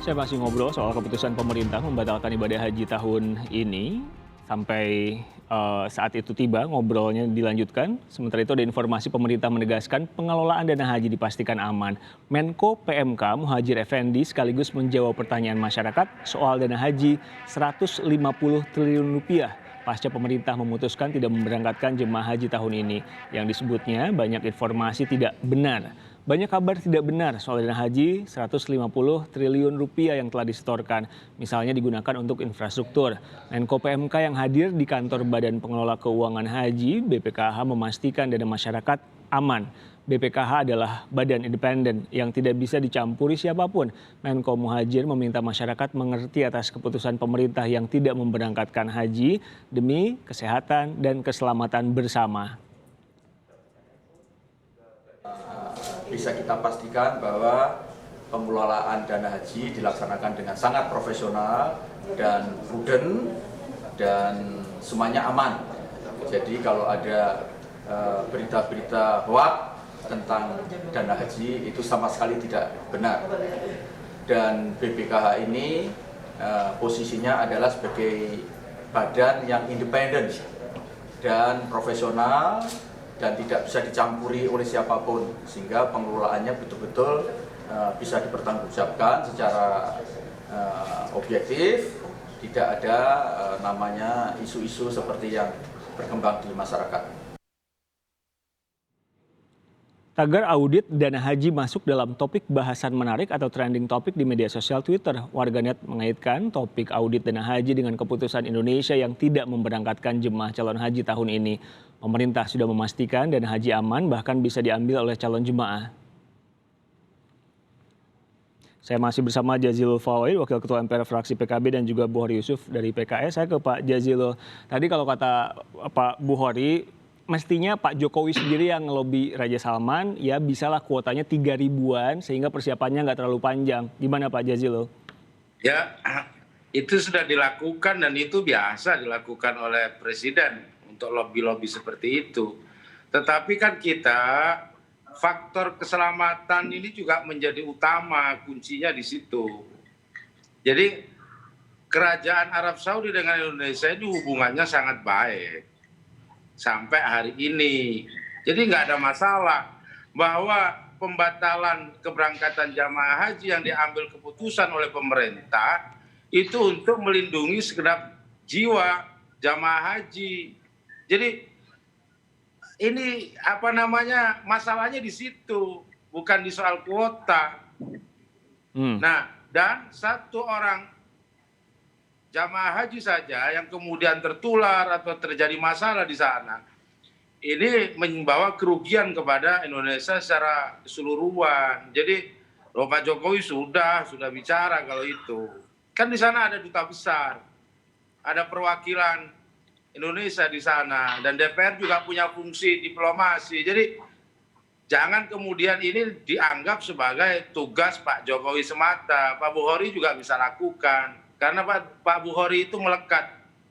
Saya masih ngobrol soal keputusan pemerintah membatalkan ibadah haji tahun ini. Sampai saat itu tiba, ngobrolnya dilanjutkan. Sementara itu ada informasi pemerintah menegaskan pengelolaan dana haji dipastikan aman. Menko PMK Muhadjir Effendi sekaligus menjawab pertanyaan masyarakat soal dana haji 150 triliun rupiah pasca pemerintah memutuskan tidak memberangkatkan jemaah haji tahun ini. Yang disebutnya banyak informasi tidak benar. Banyak kabar tidak benar soal dana haji 150 triliun rupiah yang telah disetorkan. Misalnya digunakan untuk infrastruktur. Menko PMK yang hadir di kantor Badan Pengelola Keuangan Haji BPKH memastikan dana masyarakat aman. BPKH adalah badan independen yang tidak bisa dicampuri siapapun. Menko Muhadjir meminta masyarakat mengerti atas keputusan pemerintah yang tidak memberangkatkan haji demi kesehatan dan keselamatan bersama. Bisa kita pastikan bahwa pengelolaan dana haji dilaksanakan dengan sangat profesional dan prudent dan semuanya aman. Jadi kalau ada berita-berita hoax tentang dana haji itu sama sekali tidak benar. Dan BPKH ini posisinya adalah sebagai badan yang independen dan profesional dan tidak bisa dicampuri oleh siapapun, sehingga pengelolaannya betul-betul bisa dipertanggungjawabkan secara objektif, tidak ada namanya isu-isu seperti yang berkembang di masyarakat. Tagar audit dana haji masuk dalam topik bahasan menarik atau trending topik di media sosial Twitter. Warganet mengaitkan topik audit dana haji dengan keputusan Indonesia yang tidak memberangkatkan jemaah calon haji tahun ini. Pemerintah sudah memastikan dana haji aman bahkan bisa diambil oleh calon jemaah. Saya masih bersama Jazilul Fawait, Wakil Ketua MPR fraksi PKB dan juga Buhori Yusuf dari PKS. Saya ke Pak Jazilul. Tadi kalau kata Pak Buhori, mestinya Pak Jokowi sendiri yang ngelobi Raja Salman, ya bisalah kuotanya 3 ribuan sehingga persiapannya nggak terlalu panjang. Gimana Pak Jazilul? Ya, itu sudah dilakukan dan itu biasa dilakukan oleh Presiden untuk lobby-lobby seperti itu. Tetapi kan kita, faktor keselamatan ini juga menjadi utama, kuncinya di situ. Jadi Kerajaan Arab Saudi dengan Indonesia ini hubungannya sangat baik. Sampai hari ini. Jadi nggak ada masalah bahwa pembatalan keberangkatan jamaah haji yang diambil keputusan oleh pemerintah itu untuk melindungi segenap jiwa jamaah haji. Jadi ini masalahnya di situ, bukan di soal kuota. Nah, dan satu orang jamaah haji saja yang kemudian tertular atau terjadi masalah di sana, ini membawa kerugian kepada Indonesia secara keseluruhan. Jadi Pak Jokowi sudah bicara kalau itu. Kan di sana ada duta besar, ada perwakilan Indonesia di sana, dan DPR juga punya fungsi diplomasi. Jadi jangan kemudian ini dianggap sebagai tugas Pak Jokowi semata. Pak Buhori juga bisa lakukan. Karena Pak Buhori itu melekat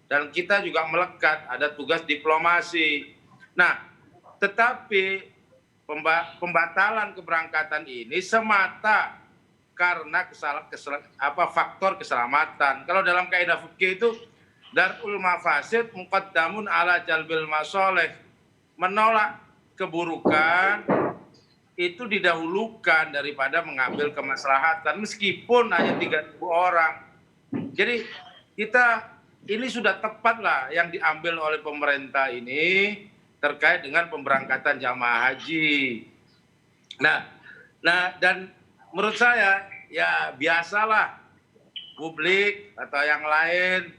dan kita juga melekat, ada tugas diplomasi. Nah, tetapi pembatalan keberangkatan ini semata karena faktor keselamatan. Kalau dalam kaidah fikih itu darul mafasid muqaddamun ala jalbil masoleh. Menolak keburukan itu didahulukan daripada mengambil kemaslahatan meskipun hanya 3.000 orang. Jadi kita ini sudah tepat lah yang diambil oleh pemerintah ini terkait dengan pemberangkatan jamaah haji. Nah dan menurut saya ya biasalah publik atau yang lain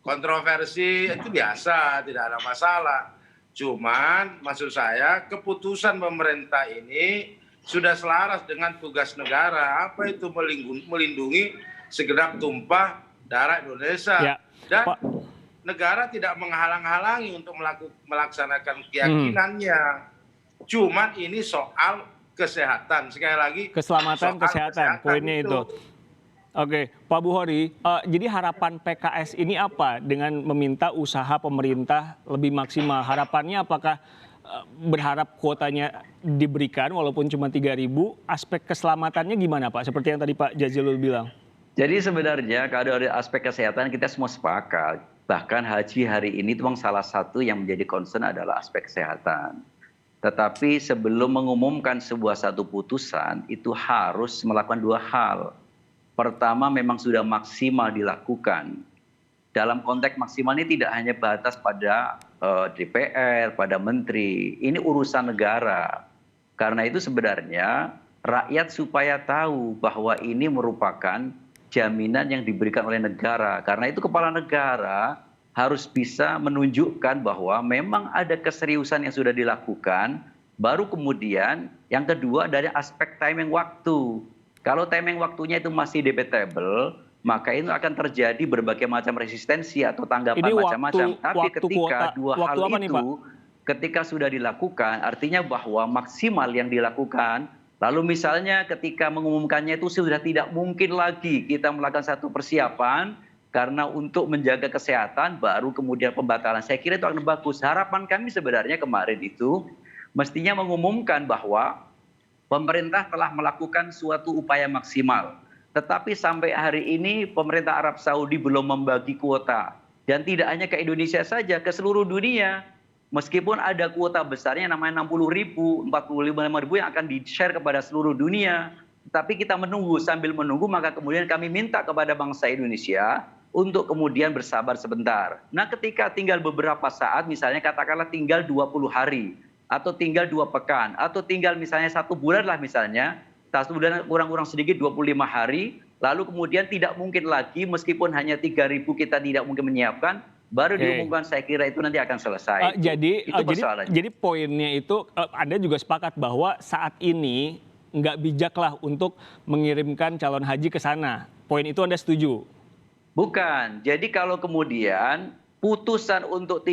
kontroversi itu biasa, tidak ada masalah. Cuman maksud saya keputusan pemerintah ini sudah selaras dengan tugas negara, apa itu melindungi segenap tumpah darah Indonesia. Ya, dan Pak, negara tidak menghalang-halangi untuk melaksanakan keyakinannya. Cuman ini soal kesehatan. Sekali lagi, keselamatan, kesehatan, poinnya itu. Oke, Pak Buhori, jadi harapan PKS ini apa dengan meminta usaha pemerintah lebih maksimal? Harapannya apakah berharap kuotanya diberikan walaupun cuma 3.000, aspek keselamatannya gimana Pak? Seperti yang tadi Pak Jazilul bilang. Jadi sebenarnya kalau dari aspek kesehatan kita semua sepakat. Bahkan haji hari ini itu memang salah satu yang menjadi concern adalah aspek kesehatan. Tetapi sebelum mengumumkan sebuah satu putusan itu harus melakukan dua hal. Pertama memang sudah maksimal dilakukan. Dalam konteks maksimal ini tidak hanya batas pada DPR, pada menteri. Ini urusan negara. Karena itu sebenarnya rakyat supaya tahu bahwa ini merupakan jaminan yang diberikan oleh negara. Karena itu kepala negara harus bisa menunjukkan bahwa memang ada keseriusan yang sudah dilakukan. Baru kemudian yang kedua dari aspek timing waktu. Kalau timing waktunya itu masih debatable, maka itu akan terjadi berbagai macam resistensi atau tanggapan Ini macam-macam. Tapi waktu ketika kuota, dua waktu hal apa nih, itu, Pak? ketika sudah dilakukan, artinya bahwa maksimal yang dilakukan. Lalu misalnya ketika mengumumkannya itu sudah tidak mungkin lagi kita melakukan satu persiapan karena untuk menjaga kesehatan baru kemudian pembatalan. Saya kira itu akan bagus. Harapan kami sebenarnya kemarin itu mestinya mengumumkan bahwa pemerintah telah melakukan suatu upaya maksimal. Tetapi sampai hari ini pemerintah Arab Saudi belum membagi kuota. Dan tidak hanya ke Indonesia saja, ke seluruh dunia. Meskipun ada kuota besarnya namanya 60.000, 45.000 yang akan di-share kepada seluruh dunia. Tapi kita menunggu, sambil menunggu maka kemudian kami minta kepada bangsa Indonesia untuk kemudian bersabar sebentar. Nah ketika tinggal beberapa saat, misalnya katakanlah tinggal 20 hari, atau tinggal 2 pekan, atau tinggal misalnya 1 bulan lah misalnya, 1 bulan kurang-kurang sedikit 25 hari, lalu kemudian tidak mungkin lagi meskipun hanya 3.000 kita tidak mungkin menyiapkan, baru diumumkan saya kira itu nanti akan selesai. Jadi poinnya itu Anda juga sepakat bahwa saat ini nggak bijaklah untuk mengirimkan calon haji ke sana. Poin itu Anda setuju? Bukan. Jadi kalau kemudian putusan untuk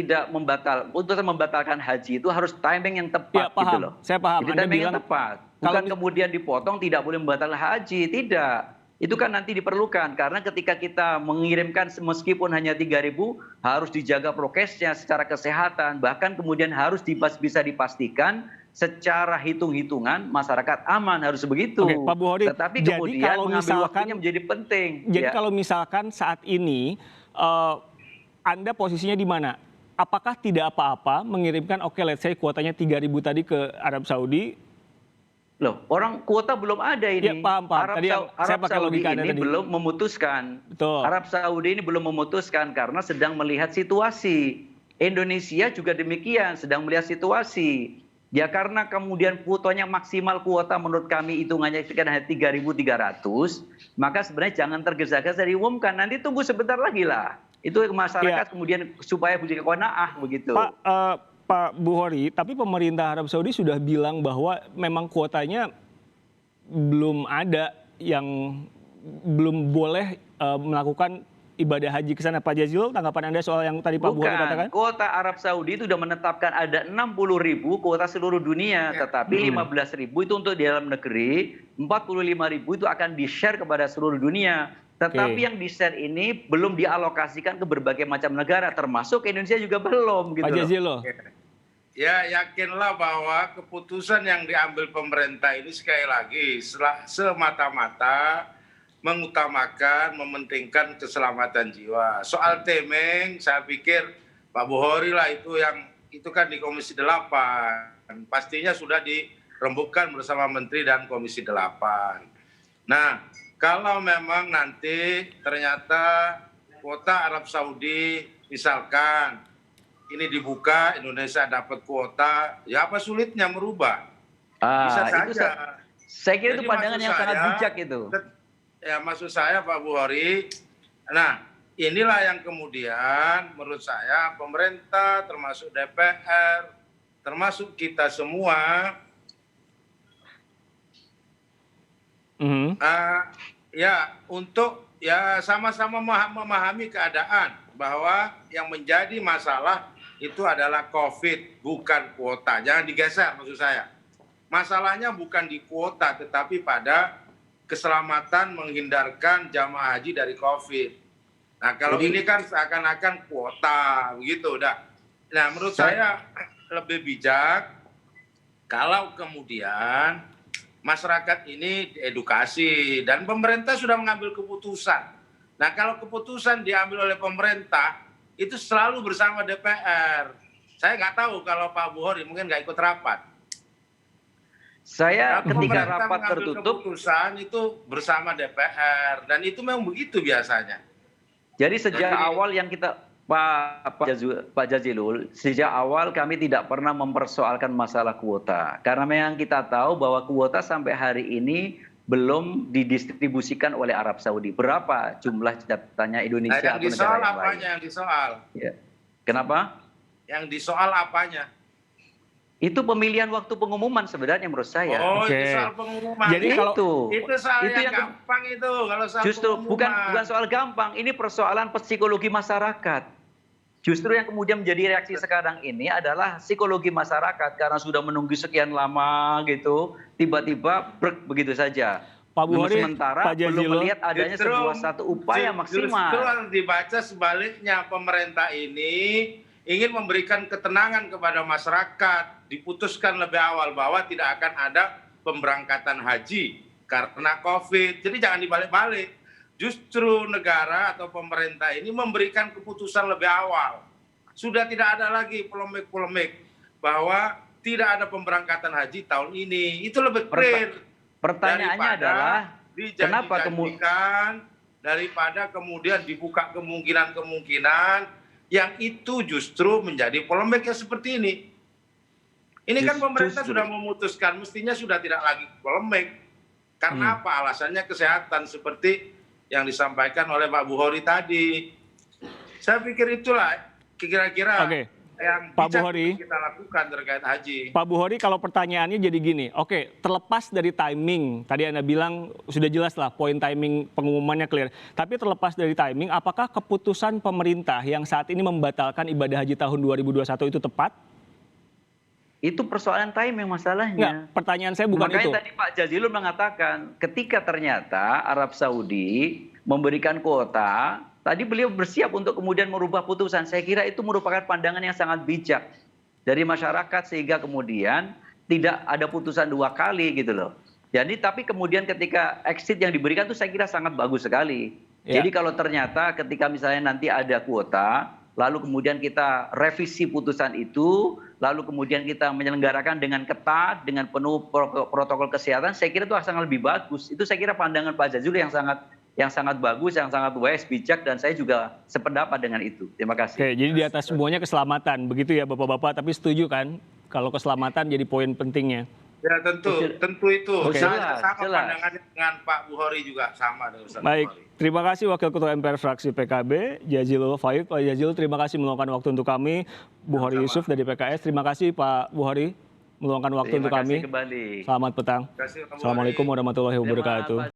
putusan membatalkan haji itu harus timing yang tepat Ya, paham. gitu loh. Saya paham. Jadi Anda timing bilang yang tepat. Bukan kemudian dipotong tidak boleh membatalkan haji, tidak. Itu kan nanti diperlukan karena ketika kita mengirimkan meskipun hanya 3.000 harus dijaga prokesnya secara kesehatan, bahkan kemudian harus bisa dipastikan secara hitung-hitungan masyarakat aman, harus begitu. Oke, Pak Buhori, Tetapi jadi kemudian kalau mengambil waktunya menjadi penting. Jadi ya. kalau misalkan saat ini Anda posisinya di mana? Apakah tidak apa-apa mengirimkan let's say kuotanya 3.000 tadi ke Arab Saudi? Loh, orang kuota belum ada ini. Ya, paham. Tadi saya pakai Saudi logika Anda ini tadi. belum memutuskan. Betul. Arab Saudi ini belum memutuskan karena sedang melihat situasi. Indonesia juga demikian, sedang melihat situasi. Ya karena kemudian kuotanya maksimal kuota menurut kami hitungannya hanya 3.300, maka sebenarnya jangan tergesa-gesa diumumkan. Nanti tunggu sebentar lagi lah. Itu masyarakat kemudian supaya punya qanaah begitu. Pak Buhori, tapi pemerintah Arab Saudi sudah bilang bahwa memang kuotanya belum ada yang belum boleh melakukan ibadah haji ke sana. Pak Jazilul, tanggapan Anda soal yang tadi Pak Buhori katakan? Kuota Arab Saudi itu sudah menetapkan ada 60.000 kuota seluruh dunia, tetapi 15.000 itu untuk di dalam negeri, 45.000 itu akan di-share kepada seluruh dunia. Tetapi yang di-share ini belum dialokasikan ke berbagai macam negara, termasuk Indonesia juga belum. Gitu Pak Jazilul. Ya yakinlah bahwa keputusan yang diambil pemerintah ini sekali lagi semata-mata mengutamakan, mementingkan keselamatan jiwa. Soal timing, saya pikir Pak Buhori lah itu kan di Komisi 8. Pastinya sudah dirembukkan bersama Menteri dan Komisi 8. Nah, kalau memang nanti ternyata kuota Arab Saudi misalkan ini dibuka, Indonesia dapat kuota, ya apa sulitnya merubah? Bisa saja. Saya kira itu pandangan yang sangat bijak itu. Ya maksud saya Pak Buhori, nah inilah yang kemudian menurut saya pemerintah termasuk DPR, termasuk kita semua, ya untuk ya sama-sama memahami keadaan bahwa yang menjadi masalah itu adalah COVID, bukan kuota. Jangan digeser maksud saya. Masalahnya bukan di kuota, tetapi pada keselamatan menghindarkan jamaah haji dari COVID. Nah kalau ini kan seakan-akan kuota, begitu udah. Nah menurut saya lebih bijak kalau kemudian masyarakat ini diedukasi dan pemerintah sudah mengambil keputusan. Nah, kalau keputusan diambil oleh pemerintah itu selalu bersama DPR. Saya nggak tahu kalau Pak Buhori mungkin nggak ikut rapat. Saya Kalau ketika pemerintah rapat mengambil tertutup, keputusan itu bersama DPR dan itu memang begitu biasanya. jadi sejak Jadi- awal yang kita Pak Jazilul, sejak awal kami tidak pernah mempersoalkan masalah kuota. Karena memang kita tahu bahwa kuota sampai hari ini belum didistribusikan oleh Arab Saudi. Berapa jumlah catatannya Nah, Indonesia yang atau negara disoal yang lain? apanya yang disoal? Ya. Kenapa? Yang disoal apanya? Itu pemilihan waktu pengumuman sebenarnya menurut saya. Oh, Oke. itu soal pengumuman. Jadi kalau- itu soal itu yang yang gampang itu kalau soal justru pengumuman. bukan soal gampang, ini persoalan psikologi masyarakat. Justru yang kemudian menjadi reaksi sekarang ini adalah psikologi masyarakat karena sudah menunggu sekian lama gitu, tiba-tiba brek begitu saja. Pak Buhori, Sementara Pak belum Jazilul. melihat adanya sebuah satu upaya Justru maksimal. harus dibaca sebaliknya, pemerintah ini ingin memberikan ketenangan kepada masyarakat, diputuskan lebih awal bahwa tidak akan ada pemberangkatan haji karena COVID. Jadi jangan dibalik-balik. Justru negara atau pemerintah ini memberikan keputusan lebih awal. Sudah tidak ada lagi polemik-polemik bahwa tidak ada pemberangkatan haji tahun ini. Itu lebih clear. Pertanyaannya Daripada adalah kenapa dijanji-janjikan, daripada kemudian dibuka kemungkinan-kemungkinan yang itu justru menjadi polemik yang seperti ini. Ini kan pemerintah Justru. sudah memutuskan, mestinya sudah tidak lagi polemik. Karena apa? Alasannya kesehatan seperti yang disampaikan oleh Pak Buhori tadi. Saya pikir itulah kira-kira Oke. yang Pak bijak Buhori. kita lakukan terkait haji. Pak Buhori, kalau pertanyaannya jadi gini, oke, terlepas dari timing, tadi Anda bilang sudah jelas lah poin timing pengumumannya clear. Tapi terlepas dari timing, apakah keputusan pemerintah yang saat ini membatalkan ibadah haji tahun 2021 itu tepat? itu persoalan timing masalahnya. Enggak, pertanyaan saya bukan Makanya itu. tadi Pak Jazilul mengatakan ketika ternyata Arab Saudi memberikan kuota, tadi beliau bersiap untuk kemudian merubah putusan. Saya kira itu merupakan pandangan yang sangat bijak dari masyarakat sehingga kemudian tidak ada putusan dua kali gitu loh. Jadi tapi kemudian ketika exit yang diberikan itu saya kira sangat bagus sekali. Ya. Jadi kalau ternyata ketika misalnya nanti ada kuota, lalu kemudian kita revisi putusan itu, lalu kemudian kita menyelenggarakan dengan ketat, dengan penuh protokol kesehatan, saya kira itu sangat lebih bagus. Itu saya kira pandangan Pak Jazilul yang sangat bagus, yang sangat wise, bijak, dan saya juga sependapat dengan itu. Terima kasih. Oke, jadi di atas semuanya keselamatan, begitu ya Bapak-Bapak, tapi setuju kan kalau keselamatan jadi poin pentingnya? Ya tentu itu. Oke. Saya sama Jelas. pandangannya dengan Pak Buhori juga sama dengan Ustaz Baik, Buhori. terima kasih Wakil Ketua MPR Fraksi PKB, Jazilul Faiq. Pak Jazilul, terima kasih meluangkan waktu untuk kami. Buhori Sama-sama. Yusuf dari PKS, terima kasih Pak Buhori meluangkan waktu Terima untuk kami. kasih kembali. Selamat petang. Terima kasih, Pak Buhori. Assalamualaikum warahmatullahi wabarakatuh.